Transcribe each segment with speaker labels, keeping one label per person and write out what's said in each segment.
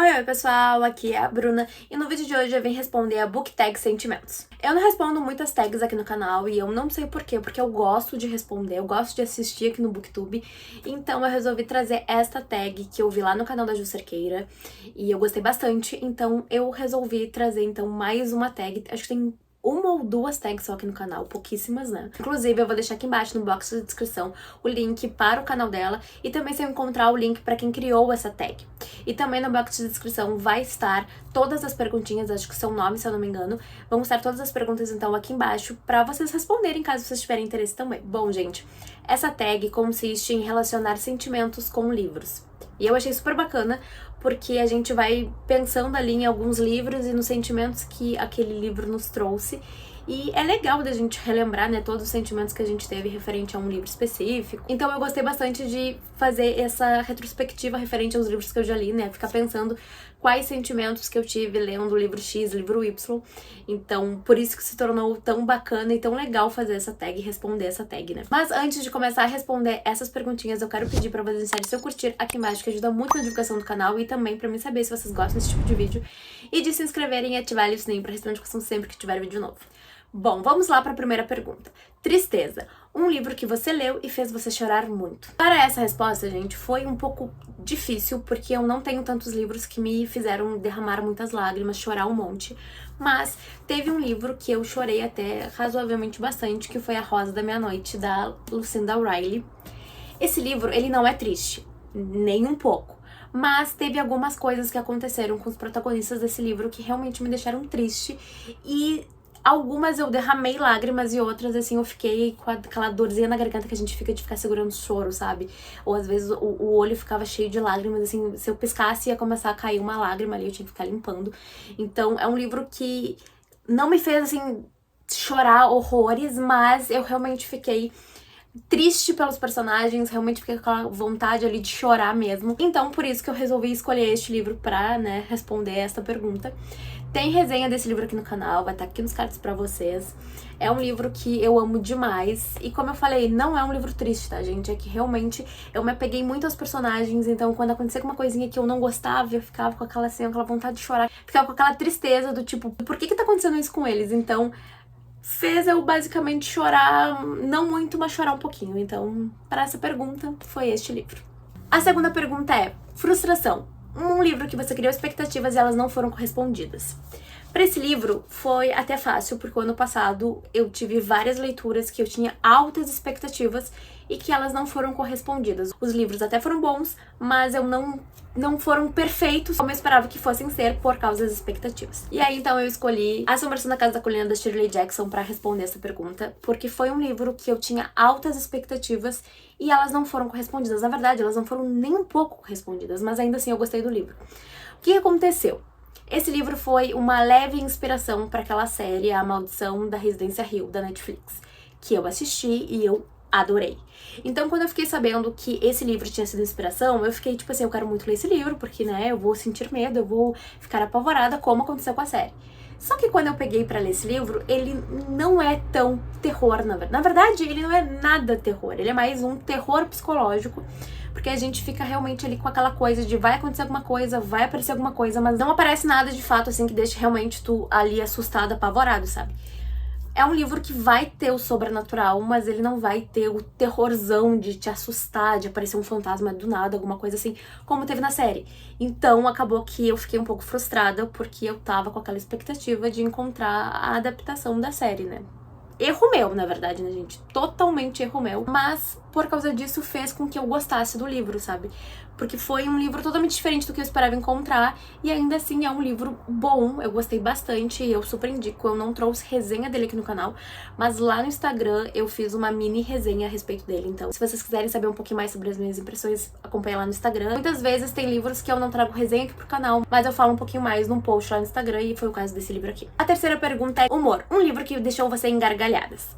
Speaker 1: Oi, pessoal, aqui é a Bruna e no vídeo de hoje eu vim responder a Book Tag Sentimentos. Eu não respondo muitas tags aqui no canal e eu não sei por quê, porque eu gosto de responder, eu gosto de assistir aqui no Booktube, então eu resolvi trazer esta tag que eu vi lá no canal da Ju Cerqueira e eu gostei bastante, então eu resolvi trazer então mais uma tag, acho que tem uma ou duas tags só aqui no canal, pouquíssimas, né? Inclusive, eu vou deixar aqui embaixo no box de descrição o link para o canal dela e também se eu encontrar o link para quem criou essa tag. E também no box de descrição vai estar todas as perguntinhas, acho que são 9, se eu não me engano. Vão estar todas as perguntas, então, aqui embaixo para vocês responderem, caso vocês tiverem interesse também. Bom, gente, essa tag consiste em relacionar sentimentos com livros. E eu achei super bacana, porque a gente vai pensando ali em alguns livros e nos sentimentos que aquele livro nos trouxe. E é legal da gente relembrar, né, todos os sentimentos que a gente teve referente a um livro específico. Então eu gostei bastante de fazer essa retrospectiva referente aos livros que eu já li, né, ficar pensando quais sentimentos que eu tive lendo o livro X, livro Y. Então, por isso que se tornou tão bacana e tão legal fazer essa tag e responder essa tag, né. Mas antes de começar a responder essas perguntinhas, eu quero pedir pra vocês deixarem seu curtir aqui embaixo, que ajuda muito na divulgação do canal e também pra mim saber se vocês gostam desse tipo de vídeo. E de se inscreverem e ativarem o sininho pra receber notificação sempre que tiver vídeo novo. Bom, vamos lá para a primeira pergunta. Tristeza. Um livro que você leu e fez você chorar muito. Para essa resposta, gente, foi um pouco difícil, porque eu não tenho tantos livros que me fizeram derramar muitas lágrimas, chorar um monte. Mas teve um livro que eu chorei até razoavelmente bastante, que foi A Rosa da Meia-Noite, da Lucinda Riley. Esse livro, ele não é triste, nem um pouco. Mas teve algumas coisas que aconteceram com os protagonistas desse livro que realmente me deixaram triste. E algumas eu derramei lágrimas e outras, assim, eu fiquei com aquela dorzinha na garganta que a gente fica de ficar segurando o choro, sabe? Ou às vezes o olho ficava cheio de lágrimas, assim, se eu piscasse ia começar a cair uma lágrima ali, eu tinha que ficar limpando. Então é um livro que não me fez, assim, chorar horrores, mas eu realmente fiquei triste pelos personagens, realmente fiquei com aquela vontade ali de chorar mesmo. Então, por isso que eu resolvi escolher este livro pra, né, responder essa pergunta. Tem resenha desse livro aqui no canal, vai estar aqui nos cards pra vocês. É um livro que eu amo demais. E como eu falei, não é um livro triste, tá, gente? É que realmente eu me apeguei muito aos personagens. Então, quando acontecia uma coisinha que eu não gostava, eu ficava com aquela, assim, aquela vontade de chorar. Ficava com aquela tristeza do tipo, por que tá acontecendo isso com eles? Então, fez eu basicamente chorar, não muito, mas chorar um pouquinho. Então, para essa pergunta, foi este livro. A segunda pergunta é: frustração. Um livro que você criou expectativas e elas não foram correspondidas. Para esse livro foi até fácil, porque o ano passado eu tive várias leituras que eu tinha altas expectativas e que elas não foram correspondidas. Os livros até foram bons, mas eu não foram perfeitos como eu esperava que fossem ser por causa das expectativas. E aí então eu escolhi A Assombração da Casa da Colina, da Shirley Jackson, para responder essa pergunta, porque foi um livro que eu tinha altas expectativas e elas não foram correspondidas. Na verdade, elas não foram nem um pouco correspondidas, mas ainda assim eu gostei do livro. O que aconteceu? Esse livro foi uma leve inspiração para aquela série A Maldição da Residência Hill, da Netflix, que eu assisti e eu adorei. Então, quando eu fiquei sabendo que esse livro tinha sido inspiração, eu fiquei tipo assim, eu quero muito ler esse livro, porque, né, eu vou sentir medo, eu vou ficar apavorada, como aconteceu com a série. Só que quando eu peguei pra ler esse livro, ele não é tão terror, na verdade, ele não é nada terror, ele é mais um terror psicológico, porque a gente fica realmente ali com aquela coisa de vai acontecer alguma coisa, vai aparecer alguma coisa, mas não aparece nada de fato, assim, que deixe realmente tu ali assustado, apavorado, sabe? É um livro que vai ter o sobrenatural, mas ele não vai ter o terrorzão de te assustar, de aparecer um fantasma do nada, alguma coisa assim, como teve na série. Então, acabou que eu fiquei um pouco frustrada, porque eu tava com aquela expectativa de encontrar a adaptação da série, né? Erro meu, na verdade, né, gente? Totalmente erro meu. Mas, por causa disso, fez com que eu gostasse do livro, sabe? Porque foi um livro totalmente diferente do que eu esperava encontrar. E ainda assim, é um livro bom. Eu gostei bastante e eu super indico. Eu não trouxe resenha dele aqui no canal, mas lá no Instagram eu fiz uma mini resenha a respeito dele. Então, se vocês quiserem saber um pouquinho mais sobre as minhas impressões, acompanha lá no Instagram. Muitas vezes tem livros que eu não trago resenha aqui pro canal, mas eu falo um pouquinho mais num post lá no Instagram e foi o caso desse livro aqui. A terceira pergunta é humor. Um livro que deixou você em gargalhadas.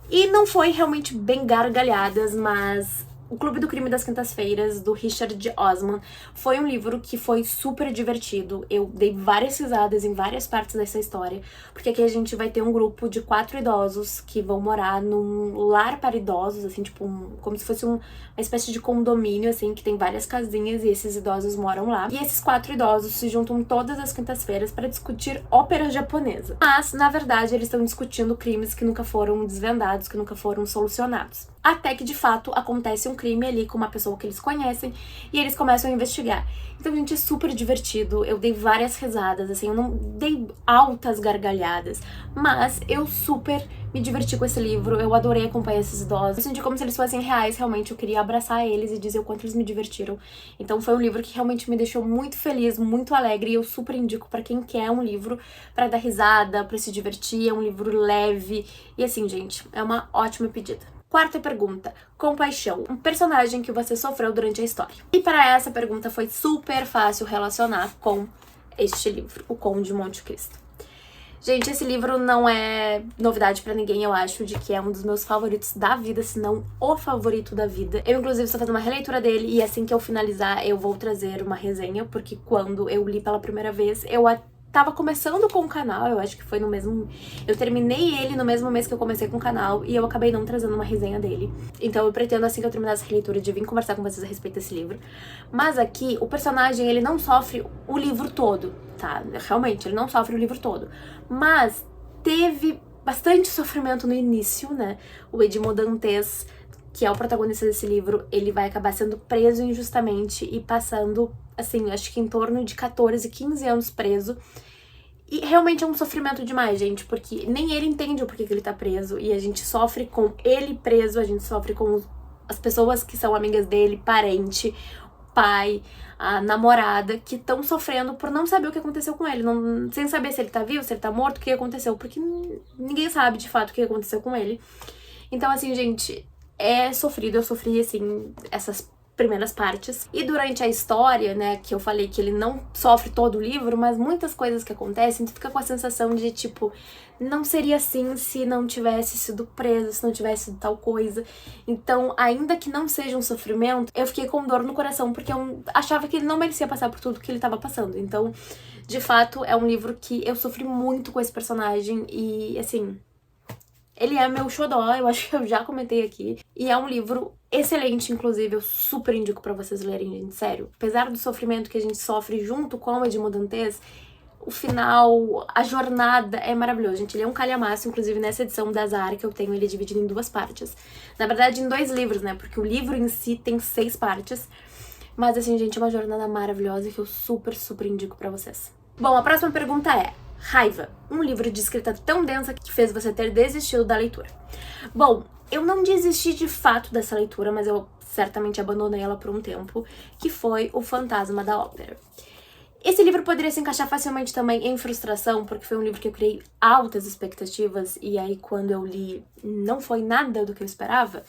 Speaker 1: E não foi realmente bem gargalhadas, mas O Clube do Crime das Quintas-Feiras, do Richard Osman, foi um livro que foi super divertido. Eu dei várias risadas em várias partes dessa história, porque aqui a gente vai ter um grupo de 4 idosos que vão morar num lar para idosos, assim, tipo, como se fosse uma espécie de condomínio, assim, que tem várias casinhas e esses idosos moram lá. E esses 4 idosos se juntam todas as quintas-feiras para discutir ópera japonesa. Mas, na verdade, eles estão discutindo crimes que nunca foram desvendados, que nunca foram solucionados. Até que, de fato, acontece um crime ali com uma pessoa que eles conhecem e eles começam a investigar. Então, gente, é super divertido. Eu dei várias risadas, assim, eu não dei altas gargalhadas, mas eu super me diverti com esse livro. Eu adorei acompanhar esses idosos. Eu senti como se eles fossem reais, realmente. Eu queria abraçar eles e dizer o quanto eles me divertiram. Então, foi um livro que realmente me deixou muito feliz, muito alegre. E eu super indico pra quem quer um livro pra dar risada, pra se divertir. É um livro leve. E assim, gente, é uma ótima pedida. Quarta pergunta, compaixão, um personagem que você sofreu durante a história. E para essa pergunta foi super fácil relacionar com este livro, O Conde de Monte Cristo. Gente, esse livro não é novidade pra ninguém, eu acho, de que é um dos meus favoritos da vida, se não o favorito da vida. Eu, inclusive, estou fazendo uma releitura dele e assim que eu finalizar, eu vou trazer uma resenha, porque quando eu li pela primeira vez, eu tava começando com o canal, eu acho que foi no mesmo... Eu terminei ele no mesmo mês que eu comecei com o canal e eu acabei não trazendo uma resenha dele. Então eu pretendo, assim que eu terminar essa releitura, de vir conversar com vocês a respeito desse livro. Mas aqui, o personagem, ele não sofre o livro todo, tá? Realmente, ele não sofre o livro todo. Mas teve bastante sofrimento no início, né? O Edmond Dantes, que é o protagonista desse livro, ele vai acabar sendo preso injustamente e passando, assim, acho que em torno de 14, 15 anos preso. E realmente é um sofrimento demais, gente, porque nem ele entende o porquê que ele tá preso. E a gente sofre com ele preso, a gente sofre com as pessoas que são amigas dele, parente, pai, a namorada, que estão sofrendo por não saber o que aconteceu com ele. Sem saber se ele tá vivo, se ele tá morto, o que aconteceu. Porque ninguém sabe, de fato, o que aconteceu com ele. Então, assim, gente... É sofrido, eu sofri, assim, essas primeiras partes. E durante a história, né, que eu falei que ele não sofre todo o livro, mas muitas coisas que acontecem, tu fica com a sensação de, tipo, não seria assim se não tivesse sido preso, se não tivesse sido tal coisa. Então, ainda que não seja um sofrimento, eu fiquei com dor no coração, porque eu achava que ele não merecia passar por tudo que ele tava passando. Então, de fato, é um livro que eu sofri muito com esse personagem e, assim... Ele é meu xodó, eu acho que eu já comentei aqui. E é um livro excelente, inclusive, eu super indico pra vocês lerem, gente, sério. Apesar do sofrimento que a gente sofre junto com o Edmond Dantes, o final, a jornada é maravilhoso, gente. Ele é um calhamaço, inclusive nessa edição da Zara que eu tenho, ele é dividido em 2 partes. Na verdade, em 2 livros, né, porque o livro em si tem 6 partes. Mas assim, gente, é uma jornada maravilhosa que eu super, super indico pra vocês. Bom, a próxima pergunta é... Raiva, um livro de escrita tão densa que fez você ter desistido da leitura. Bom, eu não desisti de fato dessa leitura, mas eu certamente abandonei ela por um tempo, que foi O Fantasma da Ópera. Esse livro poderia se encaixar facilmente também em frustração, porque foi um livro que eu criei altas expectativas, e aí quando eu li não foi nada do que eu esperava.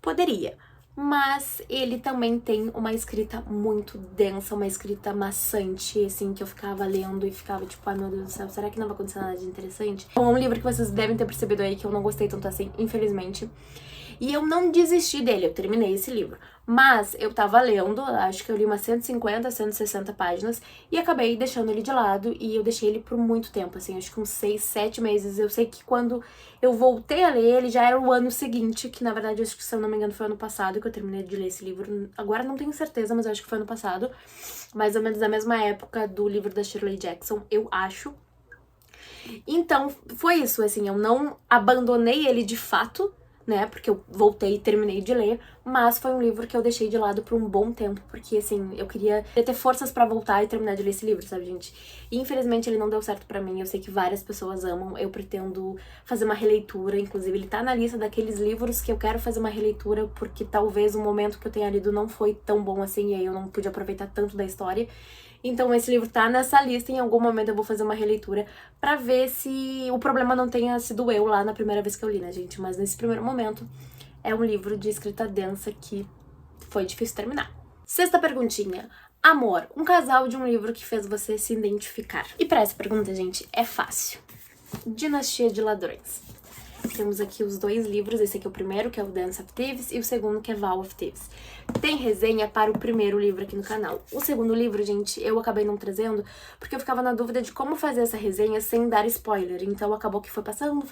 Speaker 1: Poderia. Mas ele também tem uma escrita muito densa, uma escrita maçante, assim, que eu ficava lendo e ficava tipo, ai meu Deus do céu, será que não vai acontecer nada de interessante? É um livro que vocês devem ter percebido aí que eu não gostei tanto assim, infelizmente. E eu não desisti dele, eu terminei esse livro. Mas eu tava lendo, acho que eu li umas 150, 160 páginas e acabei deixando ele de lado e eu deixei ele por muito tempo, assim, acho que uns 6, 7 meses. Eu sei que quando eu voltei a ler ele já era o ano seguinte, que na verdade acho que, se eu não me engano, foi ano passado que eu terminei de ler esse livro. Agora não tenho certeza, mas eu acho que foi ano passado. Mais ou menos na mesma época do livro da Shirley Jackson, eu acho. Então, foi isso, assim, eu não abandonei ele de fato, né, porque eu voltei e terminei de ler, mas foi um livro que eu deixei de lado por um bom tempo, porque, assim, eu queria ter forças pra voltar e terminar de ler esse livro, sabe, gente? E, infelizmente, ele não deu certo pra mim, eu sei que várias pessoas amam, eu pretendo fazer uma releitura, inclusive ele tá na lista daqueles livros que eu quero fazer uma releitura, porque talvez o momento que eu tenha lido não foi tão bom assim, e aí eu não pude aproveitar tanto da história. Então esse livro tá nessa lista, em algum momento eu vou fazer uma releitura pra ver se o problema não tenha sido eu lá na primeira vez que eu li, né, gente? Mas nesse primeiro momento é um livro de escrita densa que foi difícil terminar. Sexta perguntinha. Amor, um casal de um livro que fez você se identificar. E pra essa pergunta, gente, é fácil. Dinastia de Ladrões. temos aqui os 2 livros, esse aqui é o primeiro, que é o Dance of Thieves, e o segundo, que é Vow of Thieves. Tem resenha para o primeiro livro aqui no canal. O segundo livro, gente, eu acabei não trazendo, porque eu ficava na dúvida de como fazer essa resenha sem dar spoiler. Então acabou que foi passando,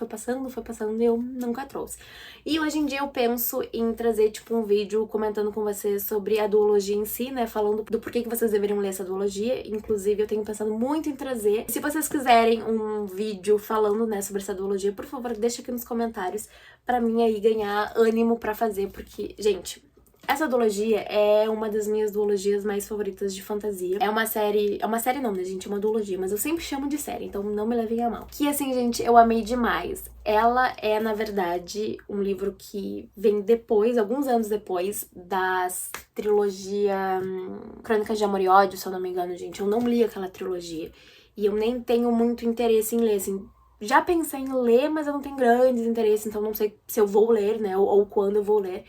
Speaker 1: e eu nunca trouxe. E hoje em dia eu penso em trazer, tipo, um vídeo comentando com vocês sobre a duologia em si, né? Falando do porquê que vocês deveriam ler essa duologia. Inclusive, eu tenho pensado muito em trazer. Se vocês quiserem um vídeo falando, né, sobre essa duologia, por favor, deixa aqui nos comentários pra mim aí ganhar ânimo pra fazer, porque, gente, essa duologia é uma das minhas duologias mais favoritas de fantasia. É uma série não, né, gente? É uma duologia, mas eu sempre chamo de série, então não me levem a mal. Que, assim, gente, eu amei demais. Ela é, na verdade, um livro que vem depois, alguns anos depois, da trilogia Crônicas de Amor e Ódio, se eu não me engano, gente. Eu não li aquela trilogia. E eu nem tenho muito interesse em ler, assim. Já pensei em ler, mas eu não tenho grandes interesses, então não sei se eu vou ler, né, ou quando eu vou ler.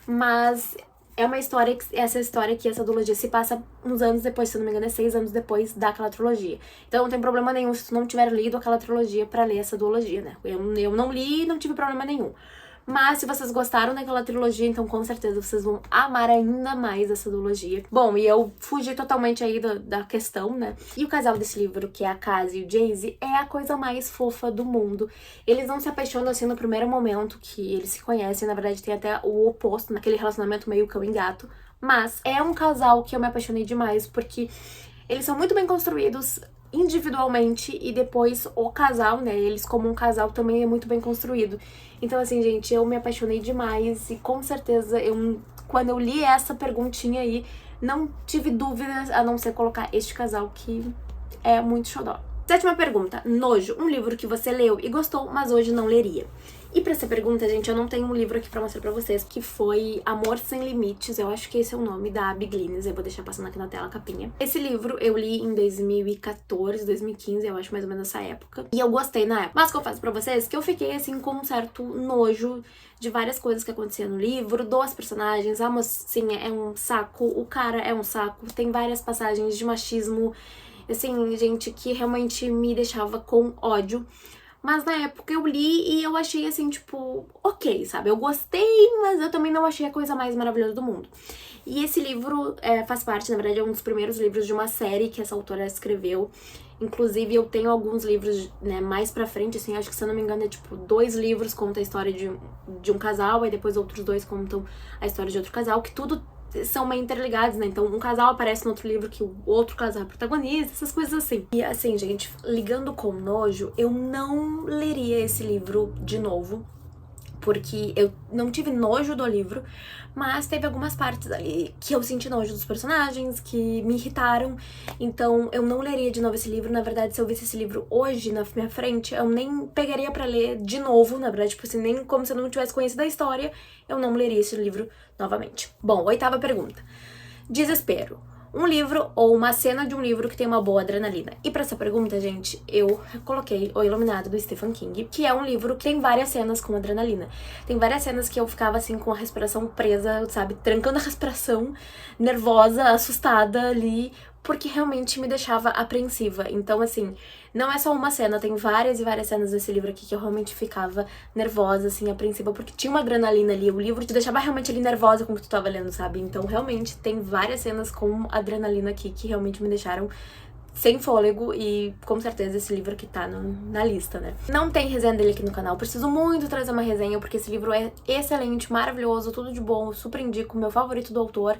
Speaker 1: Mas é uma história, essa duologia se passa uns anos depois, se eu não me engano, é 6 anos depois daquela trilogia. Então não tem problema nenhum se tu não tiver lido aquela trilogia pra ler essa duologia, né? Eu não li e não tive problema nenhum. Mas se vocês gostaram daquela trilogia, então com certeza vocês vão amar ainda mais essa duologia. Bom, e eu fugi totalmente aí da questão, né? E o casal desse livro, que é a Cassie e o Jayce, é a coisa mais fofa do mundo. Eles não se apaixonam assim no primeiro momento que eles se conhecem, na verdade tem até o oposto, naquele relacionamento meio cão e gato. Mas é um casal que eu me apaixonei demais, porque eles são muito bem construídos individualmente e depois o casal, né, eles como um casal também é muito bem construído. Então, assim, gente, eu me apaixonei demais e com certeza quando eu li essa perguntinha aí, não tive dúvidas a não ser colocar este casal que é muito xodó. 7ª pergunta, nojo, um livro que você leu e gostou, mas hoje não leria. E pra essa pergunta, gente, eu não tenho um livro aqui pra mostrar pra vocês, que foi Amor Sem Limites, eu acho que esse é o nome da Abby Glines, eu vou deixar passando aqui na tela a capinha. Esse livro eu li em 2014, 2015, eu acho mais ou menos essa época, e eu gostei na época. Mas confesso pra vocês que eu fiquei, assim, com um certo nojo de várias coisas que aconteciam no livro, dos personagens, a mocinha é um saco, o cara é um saco, tem várias passagens de machismo, assim, gente, que realmente me deixava com ódio. Mas na época eu li e eu achei assim, tipo, ok, sabe? Eu gostei, mas eu também não achei a coisa mais maravilhosa do mundo. E esse livro faz parte, na verdade, é um dos primeiros livros de uma série que essa autora escreveu. Inclusive, eu tenho alguns livros, né, mais pra frente, assim, acho que se eu não me engano é tipo 2 livros contam a história de um casal, e depois outros 2 contam a história de outro casal, que tudo são meio interligados, né? Então um casal aparece no outro livro que o outro casal é protagonista, essas coisas assim. E assim, gente, ligando com nojo, eu não leria esse livro de novo, porque eu não tive nojo do livro, mas teve algumas partes ali que eu senti nojo dos personagens, que me irritaram, então eu não leria de novo esse livro. Na verdade, se eu visse esse livro hoje na minha frente, eu nem pegaria pra ler de novo, na verdade, tipo assim, nem como se eu não tivesse conhecido a história, eu não leria esse livro novamente. Bom, 8ª pergunta. Desespero. Um livro ou uma cena de um livro que tem uma boa adrenalina. E pra essa pergunta, gente, eu coloquei O Iluminado, do Stephen King, que é um livro que tem várias cenas com adrenalina. Tem várias cenas que eu ficava assim com a respiração presa, sabe, trancando a respiração, nervosa, assustada ali, porque realmente me deixava apreensiva. Então, assim, não é só uma cena, tem várias e várias cenas desse livro aqui que eu realmente ficava nervosa, assim, apreensiva, porque tinha uma adrenalina ali, o livro te deixava realmente ali nervosa com o que tu tava lendo, sabe? Então, realmente, tem várias cenas com adrenalina aqui que realmente me deixaram sem fôlego, e com certeza esse livro aqui tá na lista, né? Não tem resenha dele aqui no canal, preciso muito trazer uma resenha, porque esse livro é excelente, maravilhoso, tudo de bom, super indico, meu favorito do autor.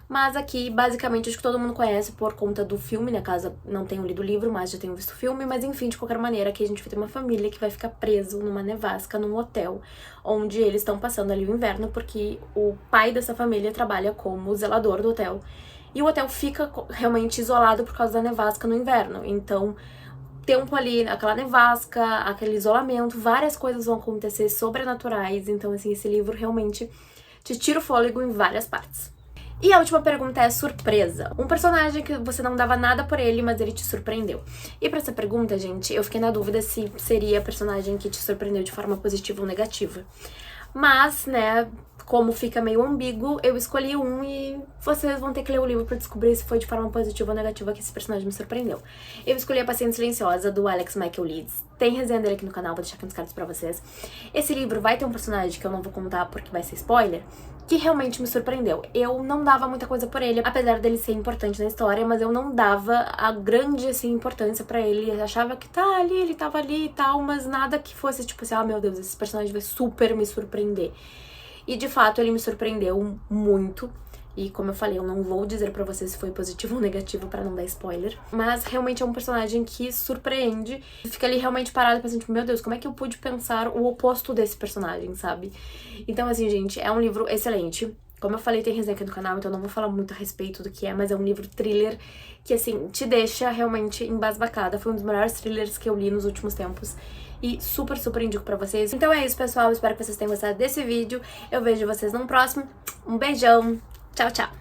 Speaker 1: Mas aqui, basicamente, acho que todo mundo conhece por conta do filme, né? Caso não tenham lido o livro, mas já tenham visto o filme. Mas enfim, de qualquer maneira, aqui a gente vai ter uma família que vai ficar preso numa nevasca, num hotel, onde eles estão passando ali o inverno, porque o pai dessa família trabalha como zelador do hotel. E o hotel fica realmente isolado por causa da nevasca no inverno. Então, tempo ali, aquela nevasca, aquele isolamento, várias coisas vão acontecer sobrenaturais. Então, assim, esse livro realmente te tira o fôlego em várias partes. E a última pergunta é surpresa. Um personagem que você não dava nada por ele, mas ele te surpreendeu. E pra essa pergunta, gente, eu fiquei na dúvida se seria personagem que te surpreendeu de forma positiva ou negativa. Mas, né, como fica meio ambíguo, eu escolhi um e vocês vão ter que ler o livro pra descobrir se foi de forma positiva ou negativa que esse personagem me surpreendeu. Eu escolhi A Paciente Silenciosa, do Alex Michael Leeds. Tem resenha dele aqui no canal, vou deixar aqui nos cards pra vocês. Esse livro vai ter um personagem que eu não vou contar porque vai ser spoiler, que realmente me surpreendeu. Eu não dava muita coisa por ele, apesar dele ser importante na história, mas eu não dava a grande, assim, importância pra ele. Eu achava que tá ali, ele tava ali e tal, mas nada que fosse tipo assim, ah, meu Deus, esse personagem vai super me surpreender. E de fato ele me surpreendeu muito. E como eu falei, eu não vou dizer pra vocês se foi positivo ou negativo pra não dar spoiler. Mas realmente é um personagem que surpreende. Fica ali realmente parado pensando, tipo, meu Deus, como é que eu pude pensar o oposto desse personagem, sabe? Então assim, gente, é um livro excelente. Como eu falei, tem resenha aqui no canal, então eu não vou falar muito a respeito do que é, mas é um livro thriller que, assim, te deixa realmente embasbacada. Foi um dos melhores thrillers que eu li nos últimos tempos. E super, super indico pra vocês. Então é isso, pessoal. Espero que vocês tenham gostado desse vídeo. Eu vejo vocês no próximo. Um beijão. Tchau, tchau.